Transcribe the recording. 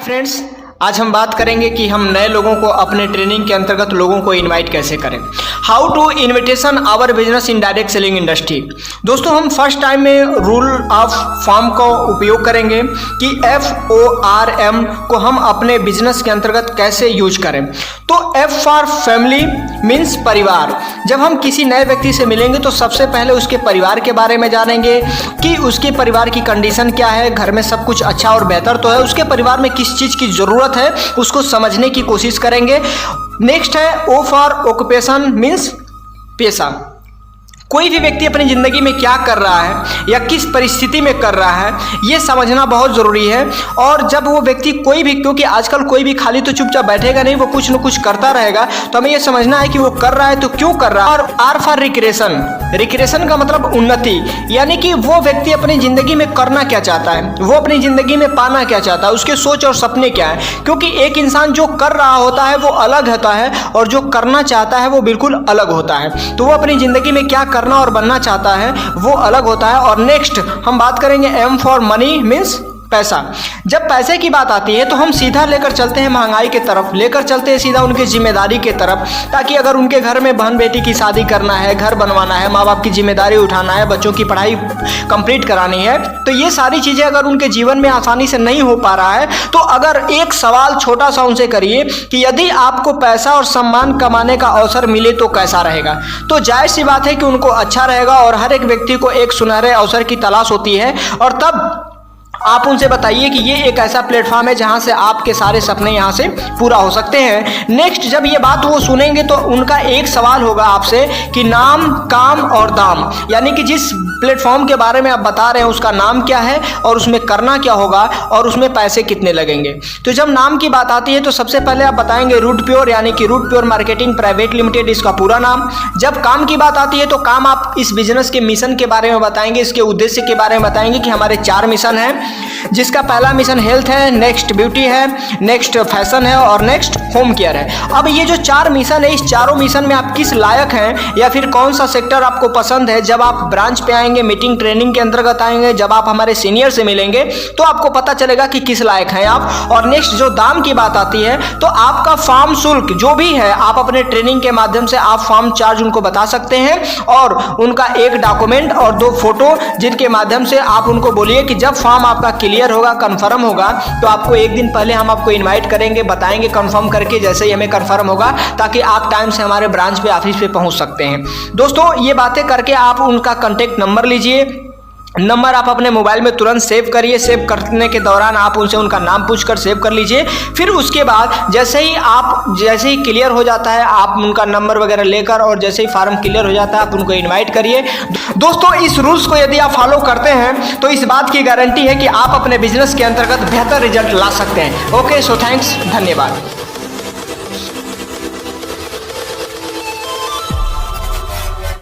Friends, आज हम बात करेंगे कि हम नए लोगों को अपने ट्रेनिंग के अंतर्गत लोगों को इनवाइट कैसे करें। How to invitation our business in direct selling industry. दोस्तों, हम फर्स्ट टाइम में रूल ऑफ फॉर्म का उपयोग करेंगे कि FORM को हम अपने बिजनेस के अंतर्गत कैसे यूज करें। तो F फॉर फैमिली मीन्स परिवार। जब हम किसी नए व्यक्ति से मिलेंगे तो सबसे पहले उसके परिवार के बारे में जानेंगे कि उसके परिवार की कंडीशन क्या है, घर में सब कुछ अच्छा और बेहतर तो है, उसके परिवार में किस चीज़ की ज़रूरत है उसको समझने की कोशिश करेंगे। नेक्स्ट है O फॉर ऑक्यूपेशन मीन्स पेशा। कोई भी व्यक्ति अपनी ज़िंदगी में क्या कर रहा है या किस परिस्थिति में कर रहा है ये समझना बहुत ज़रूरी है। और जब वो व्यक्ति कोई भी, क्योंकि आजकल कोई भी खाली तो चुपचाप बैठेगा नहीं, वो कुछ न कुछ करता रहेगा, तो हमें ये समझना है कि वो कर रहा है तो क्यों कर रहा है। और R फॉर रिक्रिएशन। रिक्रिएशन का मतलब उन्नति, यानी कि वो व्यक्ति अपनी ज़िंदगी में करना क्या चाहता है, वो अपनी ज़िंदगी में पाना क्या चाहता है, उसके सोच और सपने क्या है। क्योंकि एक इंसान जो कर रहा होता है वो अलग होता है और जो करना चाहता है वो बिल्कुल अलग होता है। तो वो अपनी ज़िंदगी में क्या करना और बनना चाहता है वो अलग होता है। और नेक्स्ट हम बात करेंगे M फॉर मनी मीन्स पैसा। जब पैसे की बात आती है तो हम सीधा लेकर चलते हैं महंगाई के तरफ, लेकर चलते हैं सीधा उनकी जिम्मेदारी के तरफ, ताकि अगर उनके घर में बहन बेटी की शादी करना है, घर बनवाना है, माँ बाप की जिम्मेदारी उठाना है, बच्चों की पढ़ाई कंप्लीट करानी है, तो ये सारी चीज़ें अगर उनके जीवन में आसानी से नहीं हो पा रहा है तो अगर एक सवाल छोटा सा उनसे करिए कि यदि आपको पैसा और सम्मान कमाने का अवसर मिले तो कैसा रहेगा, तो जायज़ सी बात है कि उनको अच्छा रहेगा। और हर एक व्यक्ति को एक सुनहरे अवसर की तलाश होती है और तब आप उनसे बताइए कि ये एक ऐसा प्लेटफॉर्म है जहां से आपके सारे सपने यहां से पूरा हो सकते हैं। नेक्स्ट, जब ये बात वो सुनेंगे तो उनका एक सवाल होगा आपसे कि नाम, काम और दाम, यानी कि जिस प्लेटफॉर्म के बारे में आप बता रहे हैं उसका नाम क्या है और उसमें करना क्या होगा और उसमें पैसे कितने लगेंगे। तो जब नाम की बात आती है तो सबसे पहले आप बताएंगे रूट प्योर, यानी कि root pure marketing private limited, इसका पूरा नाम। जब काम की बात आती है तो काम आप इस बिजनेस के मिशन के बारे में बताएंगे, इसके उद्देश्य के बारे में बताएंगे कि हमारे 4 मिशन हैं, जिसका पहला मिशन हेल्थ है, नेक्स्ट ब्यूटी है, नेक्स्ट फैशन है और नेक्स्ट होम केयर है। अब ये जो 4 मिशन है, इस चारों मिशन में आप किस लायक हैं या फिर कौन सा सेक्टर आपको पसंद है, जब आप ब्रांच पे आएंगे, मीटिंग ट्रेनिंग के अंतर्गत आएंगे, जब आप हमारे सीनियर से मिलेंगे तो आपको पता चलेगा कि किस लायक हैं आप। और नेक्स्ट जो दाम की बात आती है तो आपका फॉर्म शुल्क जो भी है आप अपने ट्रेनिंग के माध्यम से आप फॉर्म चार्ज उनको बता सकते हैं और उनका एक डॉक्यूमेंट और 2 फोटो जिनके माध्यम से आप उनको बोलिए कि जब फॉर्म आपका क्लियर होगा, कंफर्म होगा, तो आपको एक दिन पहले हम आपको इनवाइट करेंगे, बताएंगे कंफर्म करके जैसे ही हमें कंफर्म होगा, ताकि आप टाइम से हमारे ब्रांच पे, ऑफिस पे पहुंच सकते हैं। दोस्तों, ये बातें करके आप उनका कांटेक्ट नंबर लीजिए, नंबर आप अपने मोबाइल में तुरंत सेव करिए। सेव करने के दौरान आप उनसे उनका नाम पूछकर सेव कर लीजिए। फिर उसके बाद जैसे ही क्लियर हो जाता है आप उनका नंबर वगैरह लेकर, और जैसे ही फॉर्म क्लियर हो जाता है आप उनको इनवाइट करिए। दोस्तों, इस रूल्स को यदि आप फॉलो करते हैं तो इस बात की गारंटी है कि आप अपने बिजनेस के अंतर्गत बेहतर रिजल्ट ला सकते हैं। ओके, सो थैंक्स, धन्यवाद।